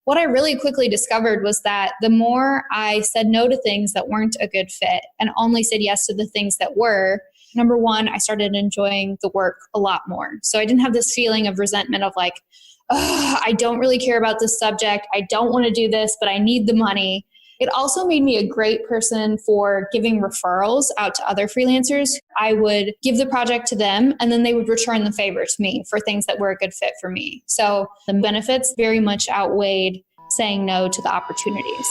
what I really quickly discovered was that the more I said no to things that weren't a good fit and only said yes to the things that were, number one, I started enjoying the work a lot more. So I didn't have this feeling of resentment of like, oh, I don't really care about this subject. I don't want to do this, but I need the money. It also made me a great person for giving referrals out to other freelancers. I would give the project to them and then they would return the favor to me for things that were a good fit for me. So the benefits very much outweighed saying no to the opportunities.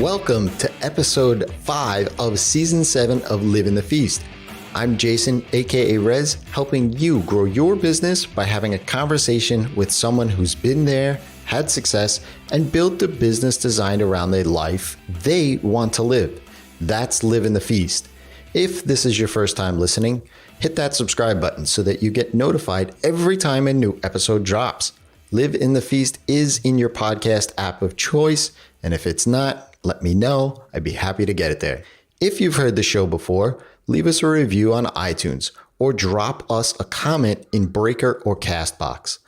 Welcome to episode 5 of season 7 of Live in the Feast. I'm Jason, aka Rez, helping you grow your business by having a conversation with someone who's been there, had success, and built the business designed around the life they want to live. That's Live in the Feast. If this is your first time listening, hit that subscribe button so that you get notified every time a new episode drops. Live in the Feast is in your podcast app of choice, and if it's not, let me know. I'd be happy to get it there. If you've heard the show before, leave us a review on iTunes or drop us a comment in Breaker or Castbox.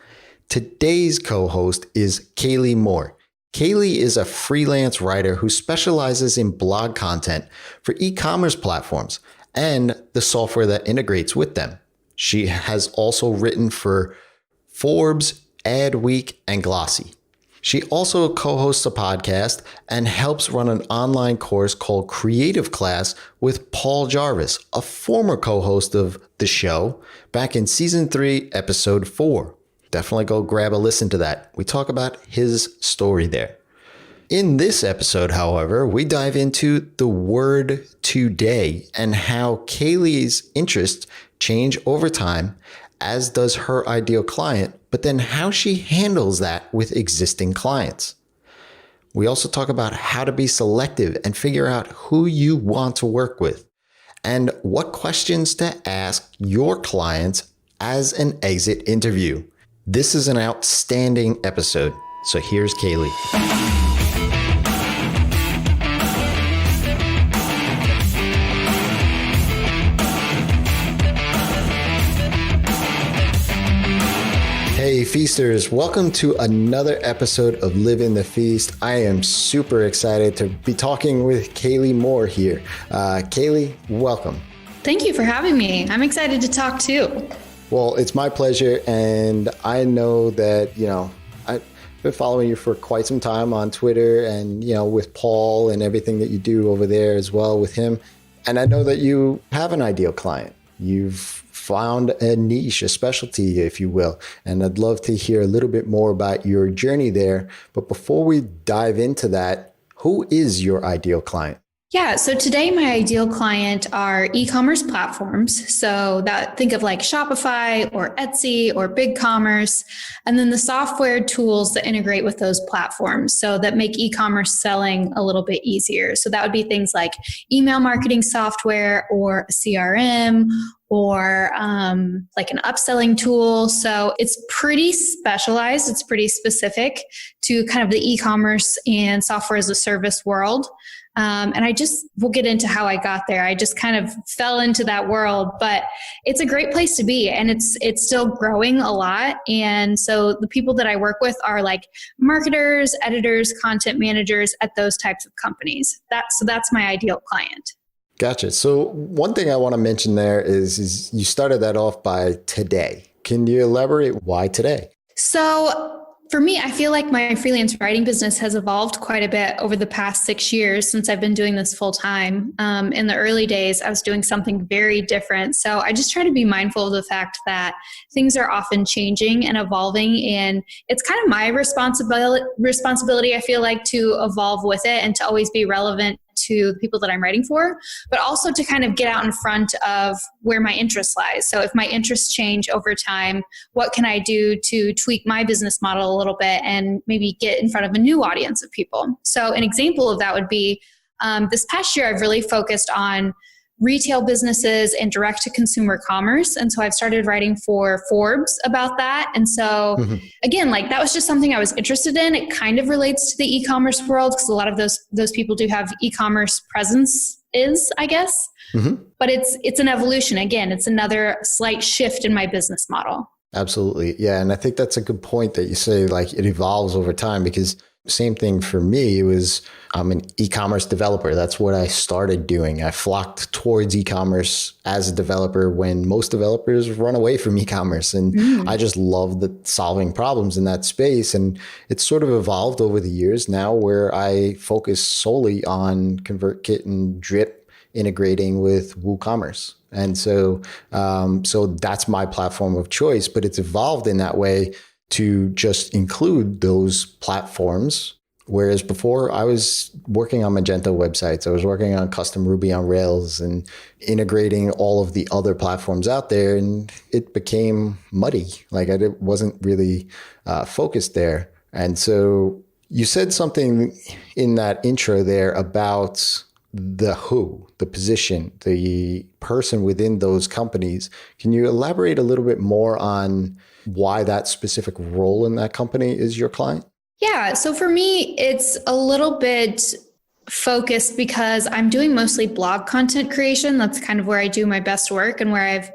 Today's co-host is Kaleigh Moore. Kaleigh is a freelance writer who specializes in blog content for e-commerce platforms and the software that integrates with them. She has also written for Forbes, Adweek, and Glossy. She also co-hosts a podcast and helps run an online course called Creative Class with Paul Jarvis, a former co-host of the show back in season 3, episode 4. Definitely go grab a listen to that. We talk about his story there. In this episode, however, we dive into the word today and how Kaleigh's interests change over time, as does her ideal client, but then how she handles that with existing clients. We also talk about how to be selective and figure out who you want to work with and what questions to ask your clients as an exit interview. This is an outstanding episode. So here's Kaleigh. Hey Feasters, welcome to another episode of Live in the Feast. I am super excited to be talking with Kaleigh Moore here. Kaleigh, welcome. Thank you for having me. I'm excited to talk too. Well, it's my pleasure. And I know that, I've been following you for quite some time on Twitter and, with Paul and everything that you do over there as well with him. And I know that you have an ideal client. You've found a niche, a specialty, if you will. And I'd love to hear a little bit more about your journey there. But before we dive into that, who is your ideal client? Yeah, so today my ideal client are e-commerce platforms. So that think of like Shopify or Etsy or BigCommerce, and then the software tools that integrate with those platforms so that make e-commerce selling a little bit easier. So that would be things like email marketing software or a CRM or like an upselling tool. So it's pretty specialized. It's pretty specific to kind of the e-commerce and software as a service world. And we'll get into how I got there. I just kind of fell into that world, but it's a great place to be and it's still growing a lot. And so the people that I work with are like marketers, editors, content managers at those types of companies. That's my ideal client. Gotcha. So one thing I want to mention there is you started that off by today. Can you elaborate why today? So for me, I feel like my freelance writing business has evolved quite a bit over the past 6 years since I've been doing this full time. In the early days, I was doing something very different. So I just try to be mindful of the fact that things are often changing and evolving. And it's kind of my responsibility, I feel like, to evolve with it and to always be relevant to the people that I'm writing for, but also to kind of get out in front of where my interest lies. So if my interests change over time, what can I do to tweak my business model a little bit and maybe get in front of a new audience of people? So an example of that would be this past year, I've really focused on retail businesses and direct to consumer commerce. And so I've started writing for Forbes about that. And so again, like that was just something I was interested in. It kind of relates to the e-commerce world because a lot of those people do have e-commerce presence I guess. But it's an evolution. Again, it's another slight shift in my business model. Absolutely. Yeah. And I think that's a good point that you say, like it evolves over time, because same thing for me. It was, I'm an e-commerce developer. That's what I started doing. I flocked towards e-commerce as a developer when most developers run away from e-commerce. And I just love solving problems in that space. And it's sort of evolved over the years now where I focus solely on ConvertKit and Drip integrating with WooCommerce. And so that's my platform of choice, but it's evolved in that way to just include those platforms. Whereas before I was working on Magento websites, I was working on custom Ruby on Rails and integrating all of the other platforms out there, and it became muddy. Like I wasn't really focused there. And so you said something in that intro there about the position, the person within those companies. Can you elaborate a little bit more on why that specific role in that company is your client? Yeah. So for me, it's a little bit focused because I'm doing mostly blog content creation. That's kind of where I do my best work and where I've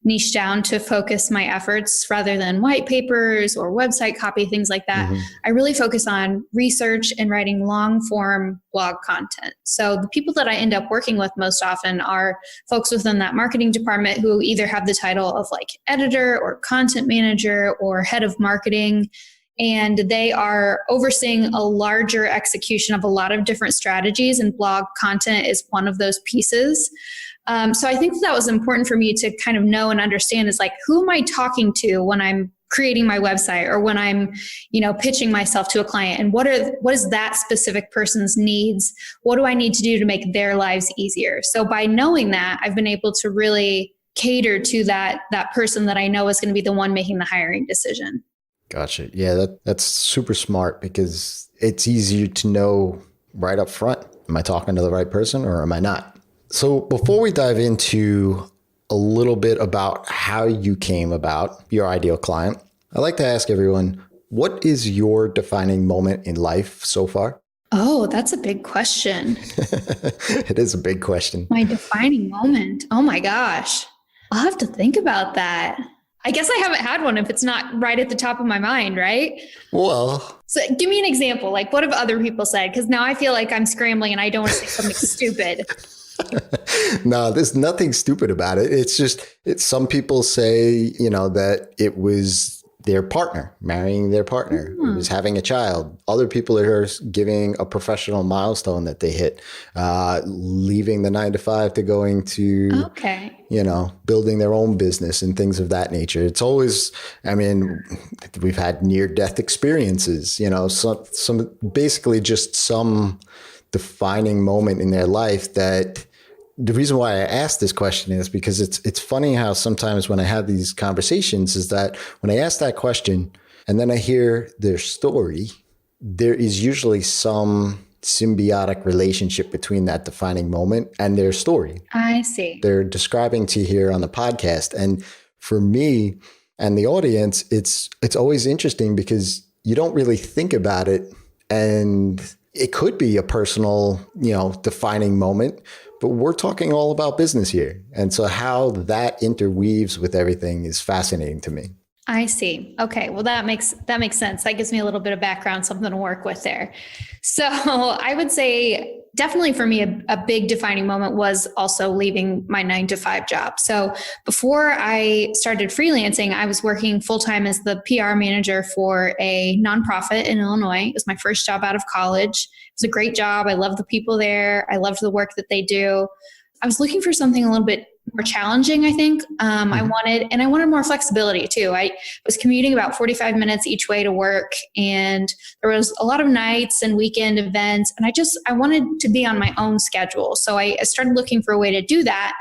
niched down to focus my efforts rather than white papers or website copy, things like that. I really focus on research and writing long form blog content. So the people that I end up working with most often are folks within that marketing department who either have the title of like editor or content manager or head of marketing. And they are overseeing a larger execution of a lot of different strategies, and blog content is one of those pieces. So I think that was important for me to kind of know and understand is like, who am I talking to when I'm creating my website or when I'm, pitching myself to a client, and what is that specific person's needs? What do I need to do to make their lives easier? So by knowing that, I've been able to really cater to that person that I know is going to be the one making the hiring decision. Gotcha. Yeah, that's super smart because it's easier to know right up front. Am I talking to the right person or am I not? So before we dive into a little bit about how you came about your ideal client, I like to ask everyone, what is your defining moment in life so far? Oh, that's a big question. It is a big question. My defining moment. Oh my gosh. I'll have to think about that. I guess I haven't had one if it's not right at the top of my mind, right? Well, so give me an example. Like, what have other people said? Because now I feel like I'm scrambling and I don't want to say something stupid. No, there's nothing stupid about it. It's some people say, that it was their partner, marrying their partner, it was having a child. Other people are giving a professional milestone that they hit, leaving the 9-to-5 to going to, building their own business and things of that nature. It's always, we've had near-death experiences, some basically just some defining moment in their life. That the reason why I asked this question is because it's funny how sometimes when I have these conversations is that when I ask that question and then I hear their story, there is usually some symbiotic relationship between that defining moment and their story. I see. They're describing to you here on the podcast. And for me and the audience, it's always interesting because you don't really think about it, and it could be a personal, defining moment, but we're talking all about business here. And so how that interweaves with everything is fascinating to me. I see. Okay. Well, that makes sense. That gives me a little bit of background, something to work with there. So I would say definitely for me, a big defining moment was also leaving my 9-to-5 job. So before I started freelancing, I was working full-time as the PR manager for a nonprofit in Illinois. It was my first job out of college. It was a great job. I loved the people there. I loved the work that they do. I was looking for something a little bit more challenging, I think. I wanted more flexibility too. I was commuting about 45 minutes each way to work, and there was a lot of nights and weekend events, and I wanted to be on my own schedule. So I started looking for a way to do that,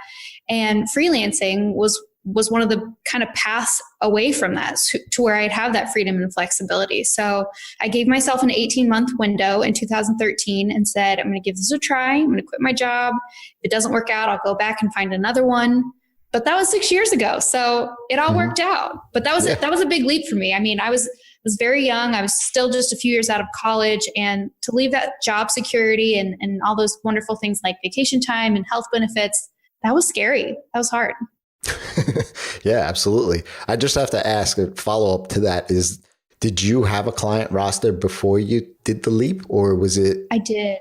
and freelancing was was one of the kind of paths away from that to where I'd have that freedom and flexibility. So I gave myself an 18-month window in 2013 and said, I'm going to give this a try. I'm going to quit my job. If it doesn't work out, I'll go back and find another one. But that was 6 years ago. So it all worked out. But that was a big leap for me. I mean, I was very young. I was still just a few years out of college, and to leave that job security and all those wonderful things like vacation time and health benefits, that was scary. That was hard. Yeah, absolutely. I just have to ask a follow up to that is, did you have a client roster before you did the leap, or was it? I did.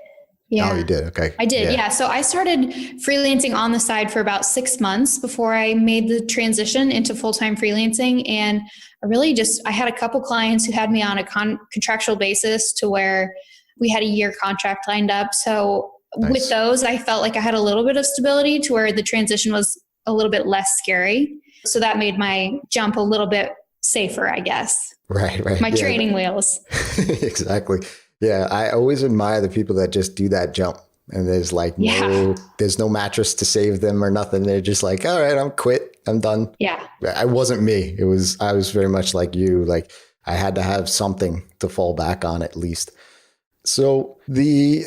Yeah. Oh, you did. Okay. I did. Yeah. So I started freelancing on the side for about 6 months before I made the transition into full-time freelancing. And I had a couple clients who had me on a contractual basis to where we had a year contract lined up. So nice. With those, I felt like I had a little bit of stability to where the transition was a little bit less scary. So that made my jump a little bit safer, I guess. Right. My training wheels. Exactly. Yeah, I always admire the people that just do that jump, and there's like there's no mattress to save them or nothing. They're just like, all right, I'm quit. I'm done. Yeah. I wasn't me. I was very much like you. Like I had to have something to fall back on at least. So the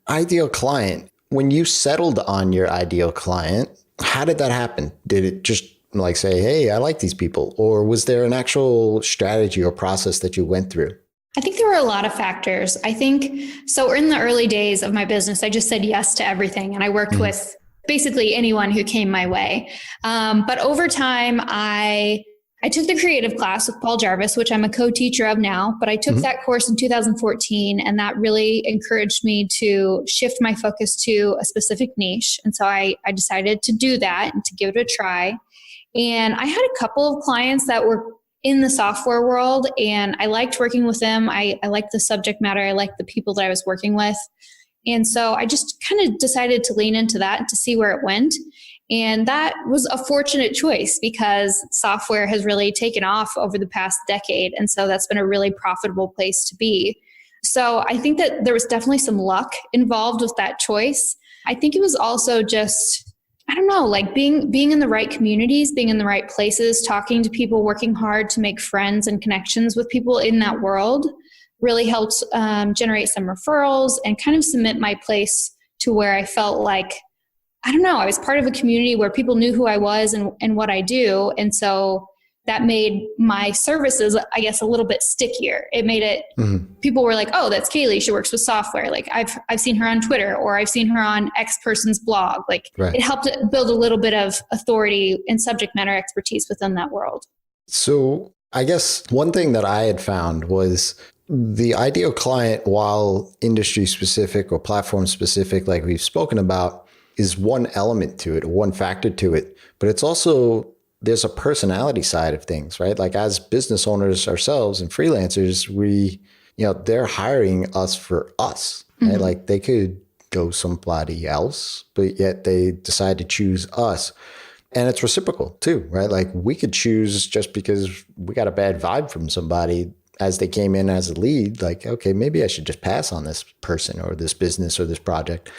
ideal client, when you settled on your ideal client, how did that happen? Did it just like say, hey, I like these people? Or was there an actual strategy or process that you went through? I think there were a lot of factors. I think, so in the early days of my business, I just said yes to everything. And I worked with basically anyone who came my way. But over time, I took the creative class with Paul Jarvis, which I'm a co-teacher of now, but I took that course in 2014, and that really encouraged me to shift my focus to a specific niche. And so I decided to do that and to give it a try. And I had a couple of clients that were in the software world, and I liked working with them. I liked the subject matter. I liked the people that I was working with. And so I just kind of decided to lean into that and to see where it went. And that was a fortunate choice because software has really taken off over the past decade. And so that's been a really profitable place to be. So I think that there was definitely some luck involved with that choice. I think it was also just, I don't know, like being in the right communities, being in the right places, talking to people, working hard to make friends and connections with people in that world really helped generate some referrals and kind of cement my place to where I felt like, I don't know, I was part of a community where people knew who I was and what I do. And so that made my services, I guess, a little bit stickier. It made it, people were like, oh, that's Kaleigh. She works with software. Like I've seen her on Twitter, or I've seen her on X person's blog. Like It helped build a little bit of authority and subject matter expertise within that world. So I guess one thing that I had found was the ideal client, while industry specific or platform specific, like we've spoken about, is one element to it, one factor to it, but it's also, there's a personality side of things, right? Like as business owners ourselves and freelancers, they're hiring us for us, right? Like they could go somebody else, but yet they decide to choose us. And it's reciprocal too, right? Like we could choose just because we got a bad vibe from somebody as they came in as a lead, like, okay, maybe I should just pass on this person or this business or this project.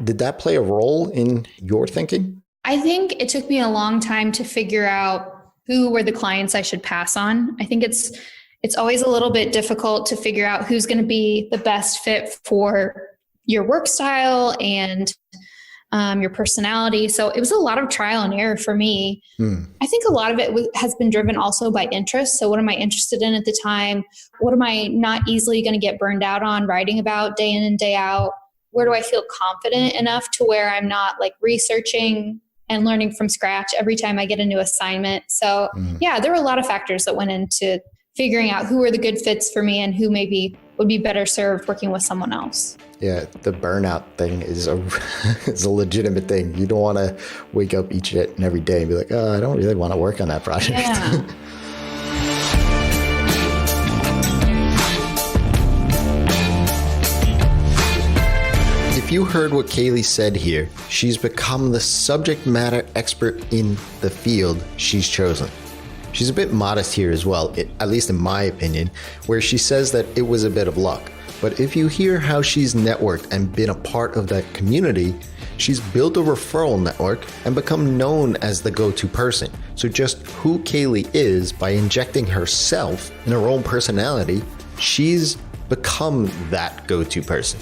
Did that play a role in your thinking? I think it took me a long time to figure out who were the clients I should pass on. I think it's always a little bit difficult to figure out who's going to be the best fit for your work style and your personality. So it was a lot of trial and error for me. I think a lot of it has been driven also by interest. So what am I interested in at the time? What am I not easily going to get burned out on writing about day in and day out? Where do I feel confident enough to where I'm not like researching and learning from scratch every time I get a new assignment? So yeah, there were a lot of factors that went into figuring out who were the good fits for me and who maybe would be better served working with someone else. Yeah, the burnout thing is a legitimate thing. You don't want to wake up each and every day and be like, oh, I don't really want to work on that project. Yeah. If you heard what Kaleigh said here, she's become the subject matter expert in the field she's chosen. She's a bit modest here as well, at least in my opinion, where she says that it was a bit of luck. But if you hear how she's networked and been a part of that community, she's built a referral network and become known as the go-to person. So just who Kaleigh is, by injecting herself in her own personality, she's become that go-to person.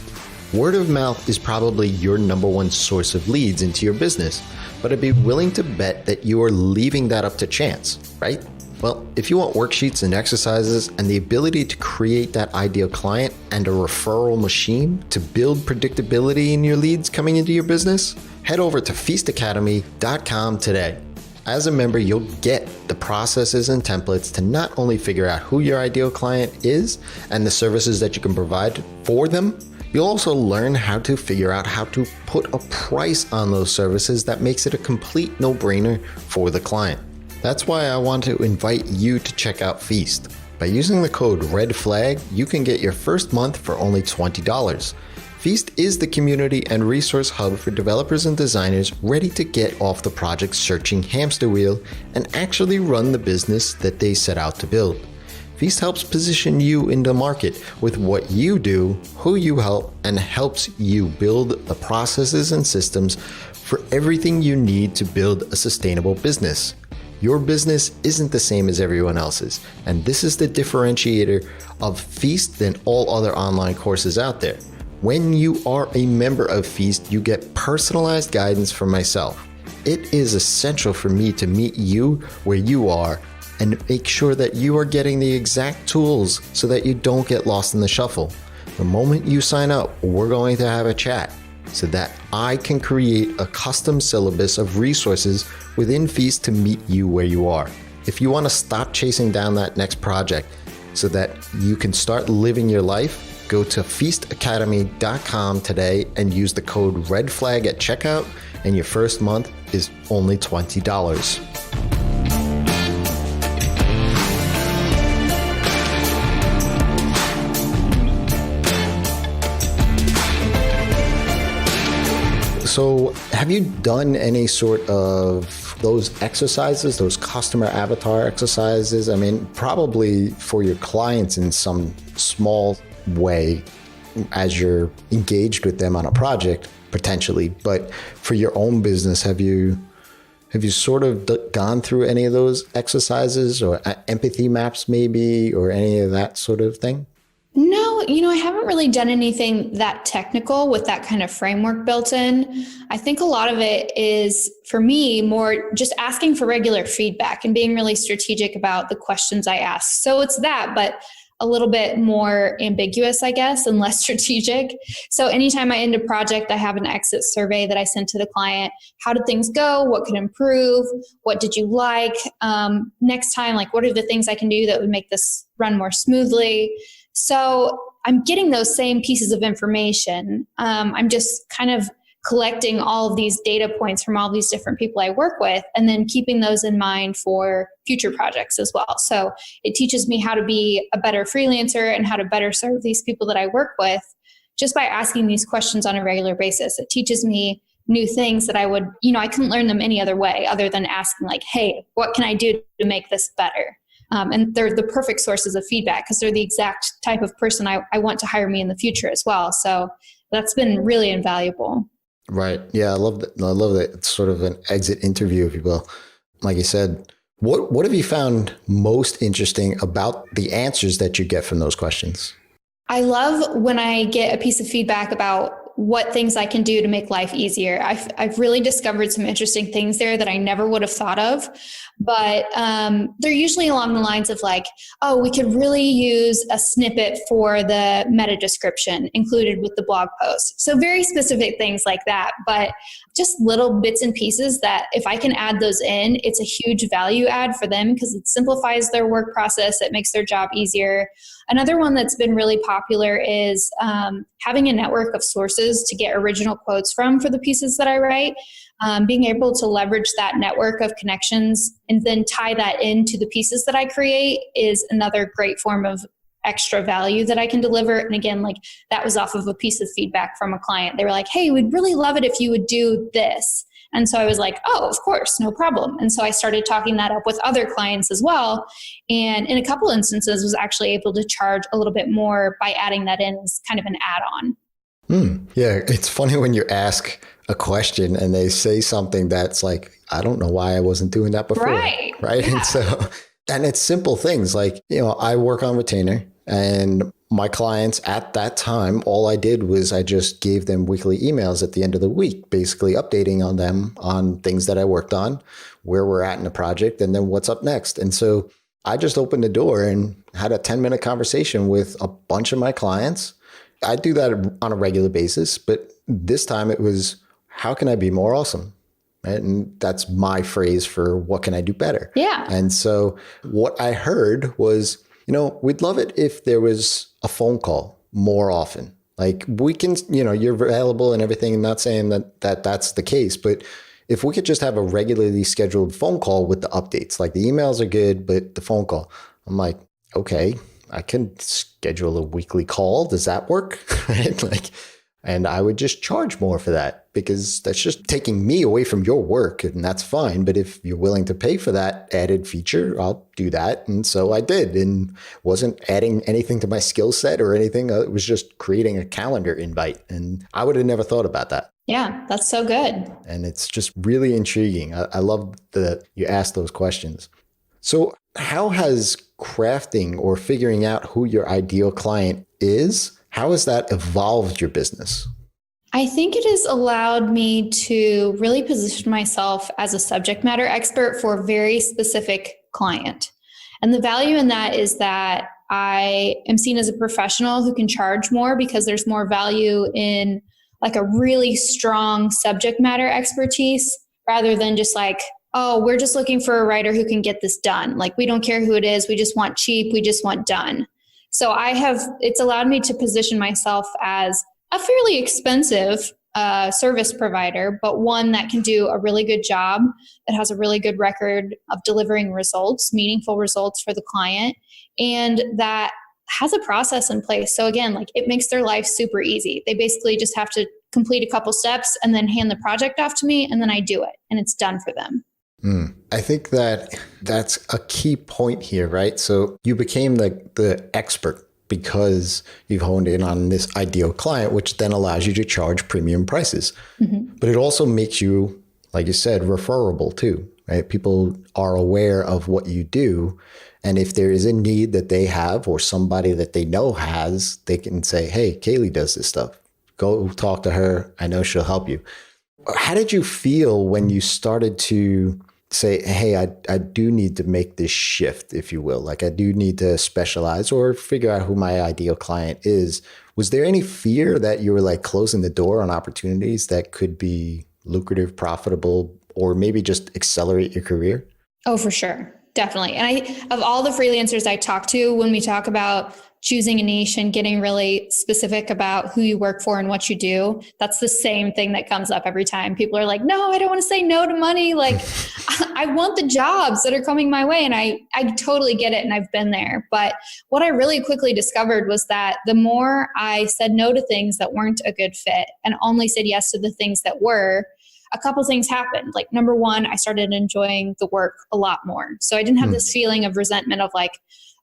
Word of mouth is probably your number one source of leads into your business, but I'd be willing to bet that you are leaving that up to chance, right? Well, if you want worksheets and exercises and the ability to create that ideal client and a referral machine to build predictability in your leads coming into your business, head over to feastacademy.com today. As a member, you'll get the processes and templates to not only figure out who your ideal client is and the services that you can provide for them, you'll also learn how to figure out how to put a price on those services that makes it a complete no-brainer for the client. That's why I want to invite you to check out Feast. By using the code REDFLAG, you can get your first month for only $20. Feast is the community and resource hub for developers and designers ready to get off the project searching hamster wheel and actually run the business that they set out to build. Feast helps position you in the market with what you do, who you help, and helps you build the processes and systems for everything you need to build a sustainable business. Your business isn't the same as everyone else's, and this is the differentiator of Feast than all other online courses out there. When you are a member of Feast, you get personalized guidance from myself. It is essential for me to meet you where you are and make sure that you are getting the exact tools so that you don't get lost in the shuffle. The moment you sign up, we're going to have a chat so that I can create a custom syllabus of resources within Feast to meet you where you are. If you want to stop chasing down that next project so that you can start living your life, go to feastacademy.com today and use the code REDFLAG at checkout, and your first month is only $20. So have you done any sort of those exercises, those customer avatar exercises? I mean, probably for your clients in some small way as you're engaged with them on a project, potentially. But for your own business, have you sort of gone through any of those exercises or empathy maps maybe, or any of that sort of thing? No, I haven't really done anything that technical with that kind of framework built in. I think a lot of it is, for me, more just asking for regular feedback and being really strategic about the questions I ask. So it's that, but a little bit more ambiguous, I guess, and less strategic. So anytime I end a project, I have an exit survey that I send to the client. How did things go? What could improve? What did you like? Next time, like, what are the things I can do that would make this run more smoothly? So I'm getting those same pieces of information. I'm just kind of collecting all of these data points from all these different people I work with, and then keeping those in mind for future projects as well. So it teaches me how to be a better freelancer and how to better serve these people that I work with just by asking these questions on a regular basis. It teaches me new things that I would, I couldn't learn them any other way other than asking, like, hey, what can I do to make this better? And they're the perfect sources of feedback because they're the exact type of person I want to hire me in the future as well. So that's been really invaluable. Right. Yeah, I love that. I love that. It's sort of an exit interview, if you will. Like you said, what have you found most interesting about the answers that you get from those questions? I love when I get a piece of feedback about what things I can do to make life easier. I've really discovered some interesting things there that I never would have thought of, but they're usually along the lines of like, oh, we could really use a snippet for the meta description included with the blog post. So very specific things like that, but just little bits and pieces that if I can add those in, it's a huge value add for them because it simplifies their work process. It makes their job easier. Another one that's been really popular is having a network of sources to get original quotes from for the pieces that I write. Being able to leverage that network of connections and then tie that into the pieces that I create is another great form of extra value that I can deliver. And again, like that was off of a piece of feedback from a client. They were like, hey, we'd really love it if you would do this. And so I was like, oh, of course, no problem. And so I started talking that up with other clients as well. And in a couple instances was actually able to charge a little bit more by adding that in as kind of an add-on. Yeah, it's funny when you ask a question and they say something that's like, I don't know why I wasn't doing that before. Right. Yeah. And it's simple things like, I work on retainer, and my clients at that time, all I did was I just gave them weekly emails at the end of the week, basically updating on them on things that I worked on, where we're at in the project, and then what's up next. And so I just opened the door and had a 10-minute conversation with a bunch of my clients. I do that on a regular basis, but this time it was, how can I be more awesome? Right? And that's my phrase for what can I do better? Yeah. And so what I heard was, we'd love it if there was a phone call more often. Like we can, you're available and everything. I'm not saying that that's the case, but if we could just have a regularly scheduled phone call with the updates, like the emails are good, but the phone call, I'm like, okay, I can schedule a weekly call. Does that work? Right? And I would just charge more for that because that's just taking me away from your work, and that's fine. But if you're willing to pay for that added feature, I'll do that. And so I did, and wasn't adding anything to my skill set or anything. It was just creating a calendar invite, and I would have never thought about that. Yeah, that's so good. And it's just really intriguing. I love that you asked those questions. So how has crafting or figuring out who your ideal client is, how has that evolved your business? I think it has allowed me to really position myself as a subject matter expert for a very specific client. And the value in that is that I am seen as a professional who can charge more because there's more value in like a really strong subject matter expertise rather than just like, oh, we're just looking for a writer who can get this done. Like, we don't care who it is. We just want cheap. We just want done. So it's allowed me to position myself as a fairly expensive service provider, but one that can do a really good job, that has a really good record of delivering results, meaningful results for the client, and that has a process in place. So again, like it makes their life super easy. They basically just have to complete a couple steps and then hand the project off to me, and then I do it, and it's done for them. I think that's a key point here, right? So you became the expert because you've honed in on this ideal client, which then allows you to charge premium prices. Mm-hmm. But it also makes you, like you said, referable too, right? People are aware of what you do. And if there is a need that they have or somebody that they know has, they can say, hey, Kaleigh does this stuff. Go talk to her. I know she'll help you. How did you feel when you started to say, hey, I do need to make this shift, if you will. Like I do need to specialize or figure out who my ideal client is. Was there any fear that you were like closing the door on opportunities that could be lucrative, profitable, or maybe just accelerate your career? Oh, for sure. Definitely. And of all the freelancers I talk to, when we talk about choosing a niche and getting really specific about who you work for and what you do, that's the same thing that comes up every time. People are like, no, I don't want to say no to money. Like I want the jobs that are coming my way. And I totally get it. And I've been there. But what I really quickly discovered was that the more I said no to things that weren't a good fit and only said yes to the things that were, a couple things happened. Like number one, I started enjoying the work a lot more. So I didn't have this feeling of resentment of like,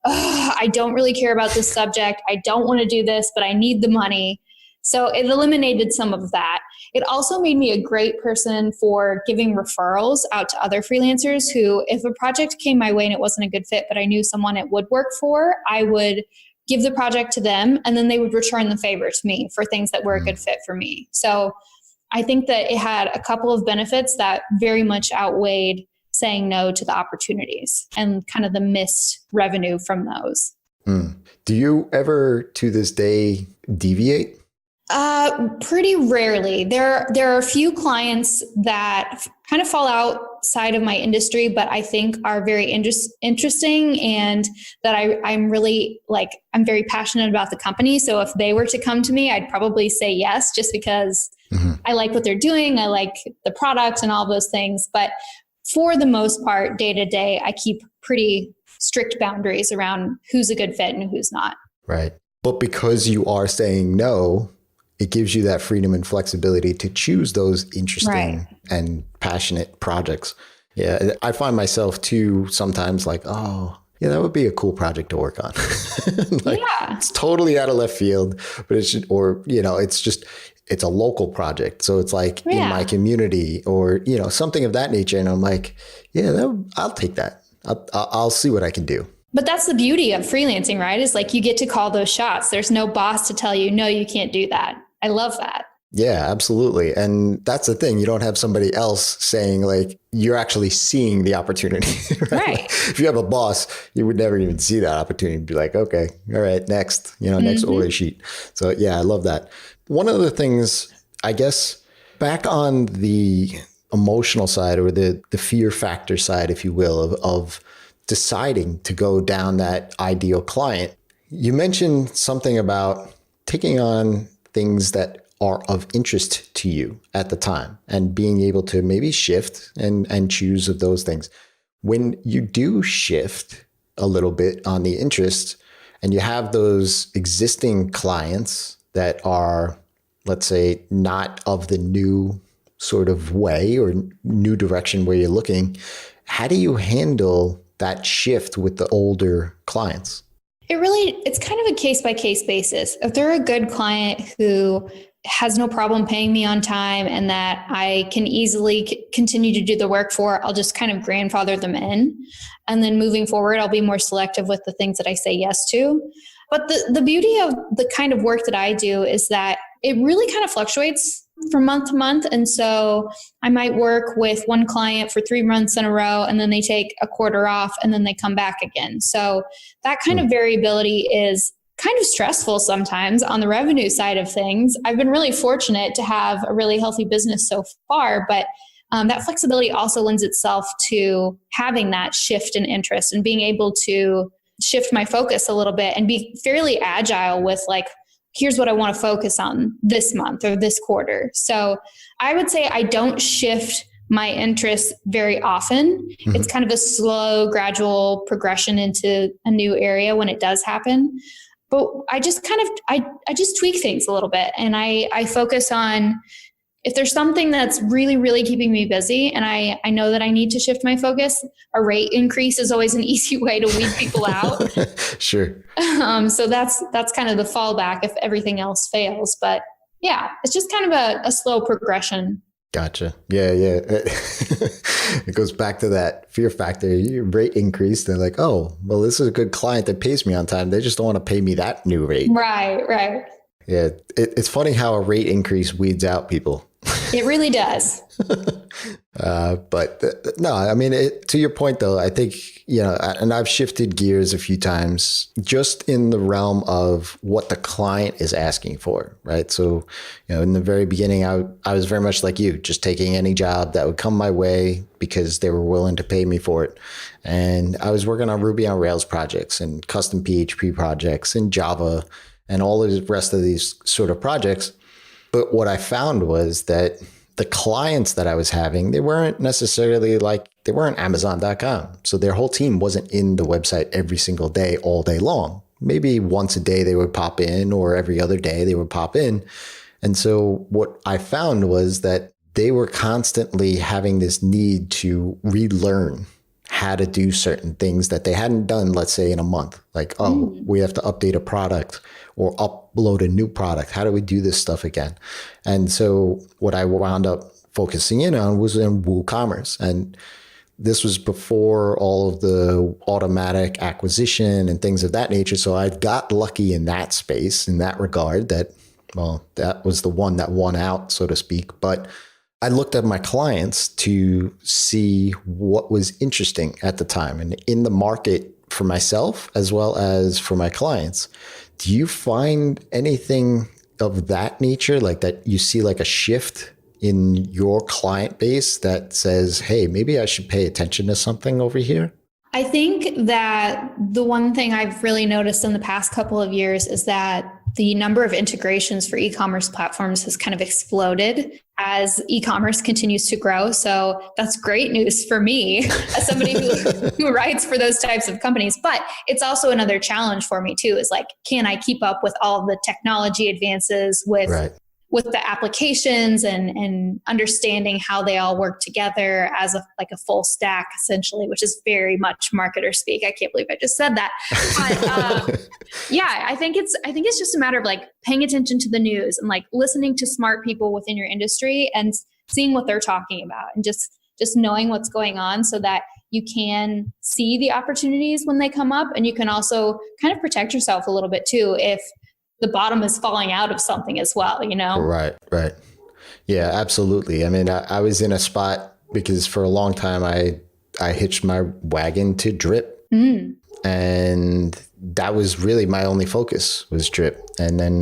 oh, I don't really care about this subject. I don't want to do this, but I need the money. So it eliminated some of that. It also made me a great person for giving referrals out to other freelancers who, if a project came my way and it wasn't a good fit, but I knew someone it would work for, I would give the project to them and then they would return the favor to me for things that were a good fit for me. So I think that it had a couple of benefits that very much outweighed saying no to the opportunities and kind of the missed revenue from those. Do you ever to this day deviate? Pretty rarely. There are a few clients that kind of fall outside of my industry, but I think are very interesting and that I'm really like, I'm very passionate about the company. So if they were to come to me, I'd probably say yes, just because I like what they're doing. I like the product and all those things. But for the most part, day to day, I keep pretty strict boundaries around who's a good fit and who's not. Right. But because you are saying no, it gives you that freedom and flexibility to choose those interesting Right. and passionate projects. Yeah, I find myself too sometimes like, oh, yeah, that would be a cool project to work on. Like, Yeah. it's totally out of left field, but it's just, or, it's a local project. So it's like in my community or, something of that nature. And I'm like, yeah, I'll take that. I'll see what I can do. But that's the beauty of freelancing, right? Is like you get to call those shots. There's no boss to tell you, no, you can't do that. I love that. Yeah, absolutely. And that's the thing. You don't have somebody else saying like, you're actually seeing the opportunity. Right? Like, if you have a boss, you would never even see that opportunity and be like, okay, all right, next, next order sheet. So yeah, I love that. One of the things, I guess, back on the emotional side or the fear factor side, if you will, of deciding to go down that ideal client, you mentioned something about taking on things that are of interest to you at the time and being able to maybe shift and choose of those things. When you do shift a little bit on the interest and you have those existing clients that are, let's say, not of the new sort of way or new direction where you're looking, how do you handle that shift with the older clients? It's kind of a case by case basis. If they're a good client who has no problem paying me on time and that I can easily continue to do the work for, I'll just kind of grandfather them in. And then moving forward, I'll be more selective with the things that I say yes to. But the beauty of the kind of work that I do is that it really kind of fluctuates from month to month. And so I might work with one client for 3 months in a row, and then they take a quarter off and then they come back again. So that kind of variability is kind of stressful sometimes on the revenue side of things. I've been really fortunate to have a really healthy business so far, but that flexibility also lends itself to having that shift in interest and being able to shift my focus a little bit and be fairly agile with like, here's what I want to focus on this month or this quarter. So I would say I don't shift my interests very often. Mm-hmm. It's kind of a slow, gradual progression into a new area when it does happen. But I just I just tweak things a little bit. And I focus on, if there's something that's really, really keeping me busy and I know that I need to shift my focus, a rate increase is always an easy way to weed people out. Sure. So that's kind of the fallback if everything else fails. But yeah, it's just kind of a slow progression. Gotcha. Yeah. It goes back to that fear factor. Your rate increase. They're like, oh, well, this is a good client that pays me on time. They just don't want to pay me that new rate. Right. Yeah. It's funny how a rate increase weeds out people. It really does. But no, I mean, to your point, though, I think, and I've shifted gears a few times just in the realm of what the client is asking for. Right. So, in the very beginning, I was very much like you, just taking any job that would come my way because they were willing to pay me for it. And I was working on Ruby on Rails projects and custom PHP projects and Java and all the rest of these sort of projects. But what I found was that the clients that I was having, they weren't necessarily they weren't Amazon.com. So their whole team wasn't in the website every single day, all day long. Maybe once a day they would pop in, or every other day they would pop in. And so what I found was that they were constantly having this need to relearn how to do certain things that they hadn't done, let's say, in a month. Like, we have to update a product or upload a new product. How do we do this stuff again? And so what I wound up focusing in on was in WooCommerce. And this was before all of the automatic acquisition and things of that nature. So I got lucky in that space, in that regard, that was the one that won out, so to speak. But I looked at my clients to see what was interesting at the time and in the market for myself as well as for my clients. Do you find anything of that nature, like that you see like a shift in your client base that says, hey, maybe I should pay attention to something over here? I think that the one thing I've really noticed in the past couple of years is that the number of integrations for e-commerce platforms has kind of exploded as e-commerce continues to grow. So that's great news for me as somebody who writes for those types of companies. But it's also another challenge for me too, is like, can I keep up with all of the technology advances with with the applications and understanding how they all work together as a full stack, essentially, which is very much marketer speak. I can't believe I just said that. But yeah, I think it's just a matter of like paying attention to the news and like listening to smart people within your industry and seeing what they're talking about and just knowing what's going on so that you can see the opportunities when they come up, and you can also kind of protect yourself a little bit too if the bottom is falling out of something as well, you know? Right. Yeah, absolutely. I mean, I was in a spot because for a long time I hitched my wagon to drip. And that was really my only focus was drip. And then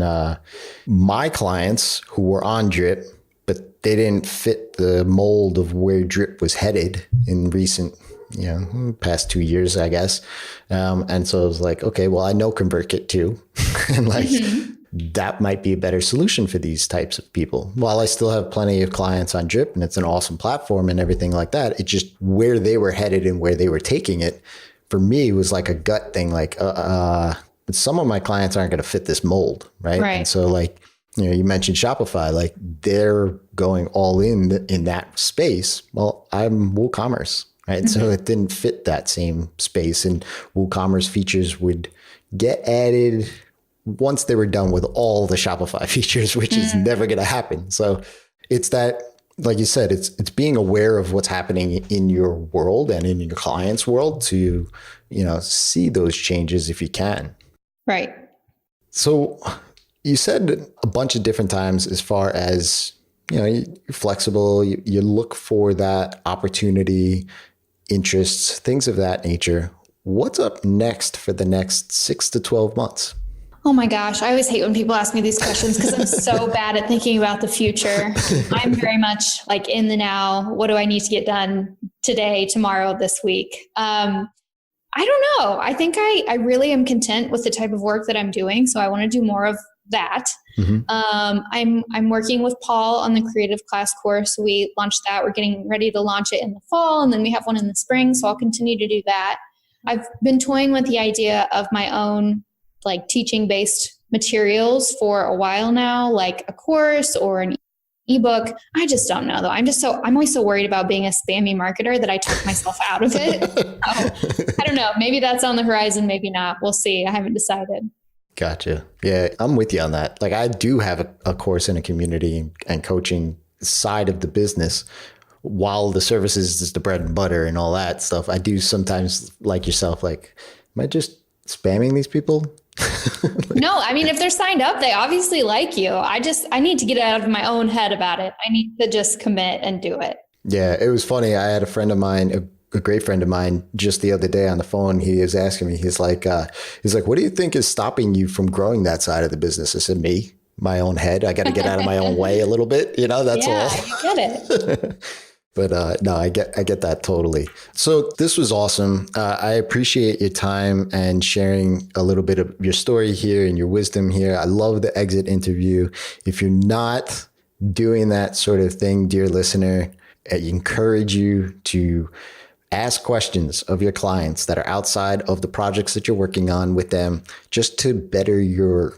my clients who were on drip, but they didn't fit the mold of where drip was headed in recent, past 2 years, I guess. And so I was like, okay, well, I know ConvertKit too. And like, that might be a better solution for these types of people. While I still have plenty of clients on Drip and it's an awesome platform and everything like that, it just where they were headed and where they were taking it for me was like a gut thing. Like, some of my clients aren't going to fit this mold. Right. And so like, you mentioned Shopify, like they're going all in that space. Well, I'm WooCommerce. Right. So it didn't fit that same space, and WooCommerce features would get added once they were done with all the Shopify features, which is never going to happen. So it's that, like you said, it's being aware of what's happening in your world and in your client's world to, see those changes if you can. Right. So you said a bunch of different times as far as, you're flexible, you look for that opportunity, interests, things of that nature. What's up next for the next 6 to 12 months? Oh my gosh. I always hate when people ask me these questions because I'm so bad at thinking about the future. I'm very much like in the now. What do I need to get done today, tomorrow, this week? I don't know. I think I really am content with the type of work that I'm doing. So I want to do more of that. I'm working with Paul on the creative class course. We launched that. We're getting ready to launch it in the fall, and then we have one in the spring. So I'll continue to do that. I've been toying with the idea of my own like teaching based materials for a while now, like a course or an ebook. I just don't know though. I'm always so worried about being a spammy marketer that I took myself out of it. So, I don't know. Maybe that's on the horizon. Maybe not. We'll see. I haven't decided. Gotcha. Yeah, I'm with you on that. Like I do have a course in a community and coaching side of the business. While the services is the bread and butter and all that stuff, I do sometimes, like yourself, like, am I just spamming these people? No, I mean, if they're signed up, they obviously like you. I need to get out of my own head about it. I need to just commit and do it. Yeah, it was funny. I had a friend of mine, a great friend of mine, just the other day on the phone. He was asking me, he's like, what do you think is stopping you from growing that side of the business? I said, me, my own head. I got to get out of my own way a little bit. That's all. Yeah, you get it. But no, I get that totally. So this was awesome. I appreciate your time and sharing a little bit of your story here and your wisdom here. I love the exit interview. If you're not doing that sort of thing, dear listener, I encourage you to ask questions of your clients that are outside of the projects that you're working on with them, just to better your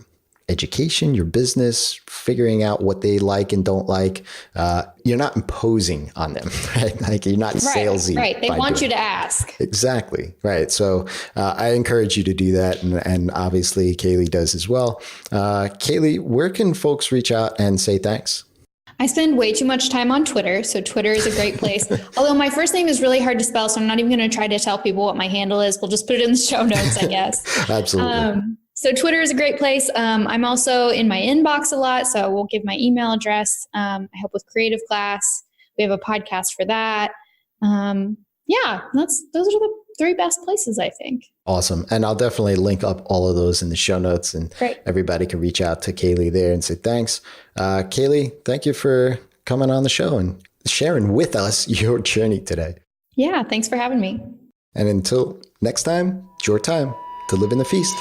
education, your business, figuring out what they like and don't like. You're not imposing on them, right? Like you're not salesy. Right. They want you to ask. Exactly. Right. So I encourage you to do that. And obviously Kaleigh does as well. Kaleigh, where can folks reach out and say thanks? I spend way too much time on Twitter. So Twitter is a great place. Although my first name is really hard to spell, so I'm not even going to try to tell people what my handle is. We'll just put it in the show notes, I guess. Absolutely. So Twitter is a great place. I'm also in my inbox a lot, so we'll give my email address. I help with creative class. We have a podcast for that. Yeah, those are the three best places, I think. Awesome. And I'll definitely link up all of those in the show notes, and everybody can reach out to Kaleigh there and say thanks. Kaleigh, thank you for coming on the show and sharing with us your journey today. Yeah, thanks for having me. And until next time, it's your time to live in the feast.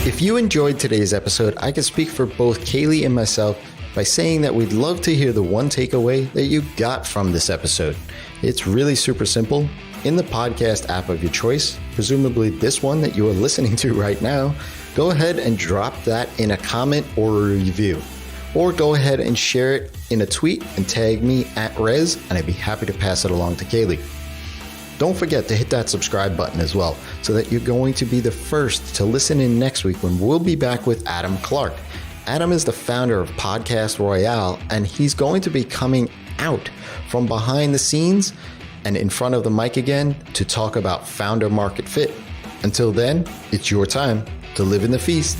If you enjoyed today's episode, I can speak for both Kaleigh and myself by saying that we'd love to hear the one takeaway that you got from this episode. It's really super simple. In the podcast app of your choice, presumably this one that you are listening to right now, go ahead and drop that in a comment or a review. Or go ahead and share it in a tweet and tag me at Rez, and I'd be happy to pass it along to Kaleigh. Don't forget to hit that subscribe button as well, so that you're going to be the first to listen in next week when we'll be back with Adam Clark. Adam is the founder of Podcast Royale, and he's going to be coming out from behind the scenes and in front of the mic again to talk about founder market fit. Until then, it's your time to live in the feast.